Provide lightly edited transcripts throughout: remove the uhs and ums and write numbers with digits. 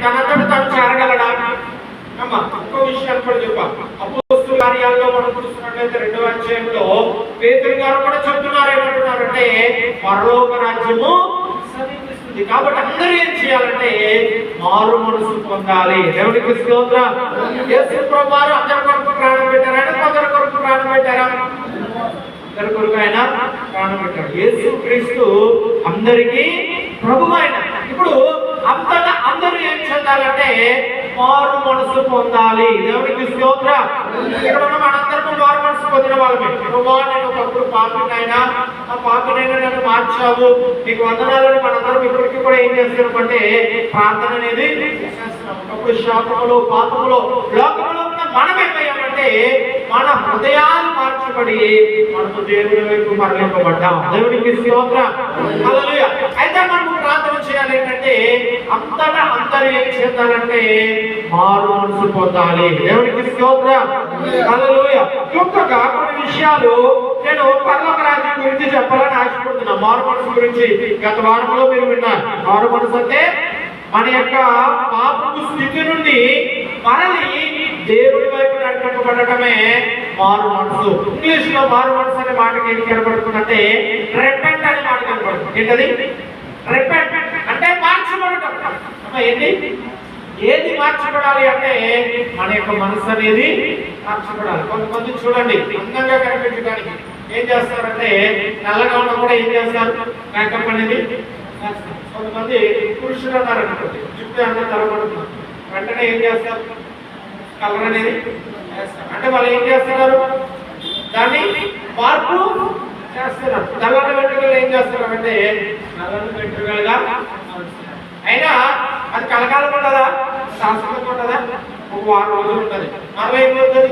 తనంతట తాను చేరగలడా? ఇంకో విషయాన్ని కూడా చెప్పాం. అపోస్తలుల కార్యాల్లో మనం చూస్తున్నట్లయితే 2వ అధ్యాయంలో పేతురు గారు కూడా చెప్తున్నారు. ఏమంటున్నారంటే పరలోక రాజ్యము సమీపిస్తుంది. కాబట్టి అందరూ ఏం చేయాలంటే మారు మనసు పొందాలి. దేవునికి స్తోత్రం. యేసు ప్రభువారు అందరి కొరకు ప్రాణం పెట్టారా? కొందరి కొరకు ప్రాణం పెట్టారా? అందరి కొరకు ఆయన ప్రాణం పెట్టాడు. యేసు క్రీస్తు అందరికీ ప్రభువు ఆయన. ఇప్పుడు అంతటా అందరూ ఏం చెందాలంటే మారు మనసు పొందాలి. దేవునికి స్తోత్రం. ఇక్కడ ఉన్న మనందరూ మారు మనసు పొందిన వాళ్ళమే. ప్రభువా, నేను ఒకప్పుడు పాపినైనా, ఆ పాపినైనా నన్ను మార్చావు, నీకు వందనాలని మనందరం ఇప్పటికీ కూడా ఏం చేస్తున్నాం అంటే ప్రార్థన అనేది చేస్తున్నాం. ఒకప్పుడు శాపములో పాపములో లోకములో ఉన్న మనం ఏమయ్యామంటే మన హృదయాలు మార్చబడి మనకు దేవుని వైపు మరలింపబడ్డాం. దేవునికి స్తోత్రం. హల్లెలూయా. అయితే మనం ప్రార్థన చేయాలి ఏంటంటే అంతటా అందరూ ఏం చేద్దాలంటే మారు మనసు పొందాలి. దేవునికి స్తోత్రం. హల్లెలూయా. ఇంకొక కొన్ని విషయాలు నేను పరలోక రాజ్యం గురించి చెప్పాలని ఆశపడుతున్నా. మారు మనసు గురించి గత వారంలో మీరు విన్నారు. మారు మనసు అంటే మన యొక్క పాపపు స్థితి నుండి మరలి దేవుడి వైపు నడిపించబడటమే మారు మనసు. ఇంగ్లీష్ లో మారు మనసు అనే మాటకి ఏం కనబడుతుందంటే రెపెంట్ అనే మాట కనబడుతుంది. ఏంటది? రెపెంట్ అంటే మార్చబడటం. ఏంటి? ఏది మార్చబడాలి అంటే మన యొక్క మనసు అనేది మార్చబడాలి. కొంతమంది చూడండి, అందంగా కనిపించడానికి ఏం చేస్తారంటే నల్లగా ఉన్న కూడా ఏం చేస్తారు? మేకప్ అనేది చేస్తారు. కొంతమంది పురుషులు అన్నారు అనుకోండి, జుట్టు అన్న తలపడుతున్నారు, వెంటనే ఏం చేస్తారు? కలర్ అనేది చేస్తారు. అంటే వాళ్ళు ఏం చేస్తున్నారు? దాన్ని మార్పు చేస్తున్నారు. తెల్లని వెంట్రుకలు ఏం చేస్తున్నారు అంటే నల్లని వెంట్రుకలుగా. అయినా అది కలకాలం ఉంటుందా? శాశ్వతంగా ఉంటుందా? ఒక వారం రోజులు ఉంటుంది. మరలా ఏం అవుతుంది?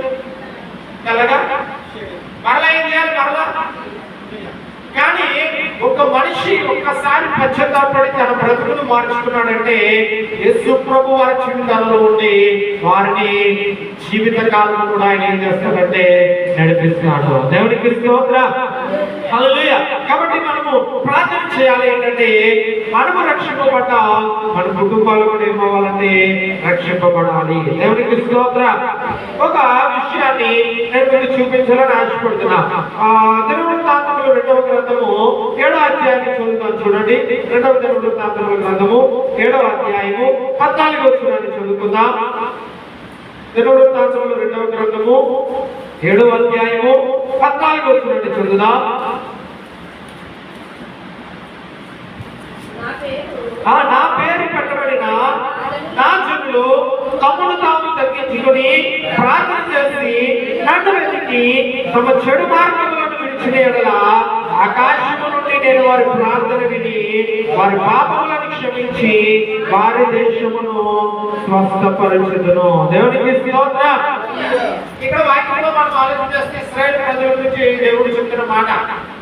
తెల్లగా మరలా ఏం చేయాలి? మరలా. కానీ ఒక మనిషి ఒక్కసారి పశ్చాత్తాపడి తన బ్రతుకును మార్చుకున్నాడంటే యేసు ప్రభు వారి జీవితాల్లో ఉండి వారిని జీవితకాలం కూడా ఆయన ఏం చేస్తాడంటే నడిపిస్తున్నాడు. దేవునికి స్తోత్రం. హల్లెలూయా. కాబట్టి మనము ప్రార్థన చేయాలి ఏంటంటే మనము రక్షింపబడ్డాం, మన కుటుంబాలు కూడా ఏమవ్వాలంటే రక్షింపబడాలి. దేవునికి స్తోత్రం. ఒక విషయాన్ని నేను మీకు చూపించాలని ఆశపడుతున్నా. దినవృత్తాంతములు 2వ గ్రంథము 7వ అధ్యాయాన్ని చదువుతాను. చూడండి, 2వ దినవృత్తాంతముల గ్రంథము 7వ అధ్యాయము 14వ వచనాన్ని చదువుకుందాం. దినవృత్తాంతములు 2వ గ్రంథము 7వ అధ్యాయము 14వ వచనాన్ని చదువుదాం. నా పేరు పెట్టబడిన నా జనులు తమను తాము తగ్గించుకొని ప్రార్థన చేసి నన్ను వెతికి తమ చెడు మార్గములను విడిచిన యెడల ఆకాశము నుండి నేను వారి ప్రార్థన విని వారి పాపములను క్షమించి వారి దేశమును స్వస్థపరచుదును. దేవునికి స్తోత్రం. ఇక్కడ వాక్యంలో మనం ఆలోచన చేస్తే ఇశ్రాయేలు ప్రజల గురించి దేవుడు చెప్తున్న మాట,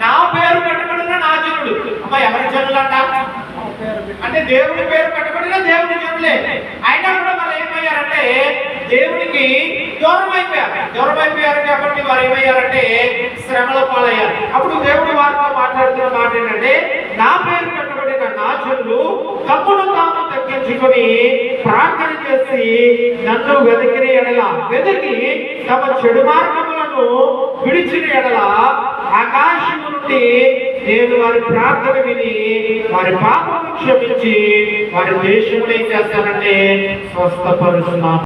నా పేరు పెట్టబడిన నా జనులు. అమ్మ, ఎవరి జనులు అంట? అంటే దేవుడి పేరు పెట్టబడిన దేవుని జనులే. అయినా కూడా వాళ్ళు ఏమయ్యారంటే దేవునికి దూరం అయిపోయారు. కాబట్టి వారు ఏమయ్యారంటే శ్రమల పాలయ్యారు. అప్పుడు దేవుడి వారితో మాట్లాడుతున్న మాట ఏంటంటే నా పేరు పెట్టబడిన నా జనులు తమ్ముడు తాము తగ్గించుకొని ప్రార్థన చేసి నన్ను వెతికిన యెడల, వెతికి తమ చెడు మార్గములను విడిచిన యెడల ఆకాశము నుండి నేను వారి ప్రార్థన విని వారి పాపము క్షమించి వారి దేశమును ఏం చేస్తానంటే స్వస్థపరుస్తున్నాను.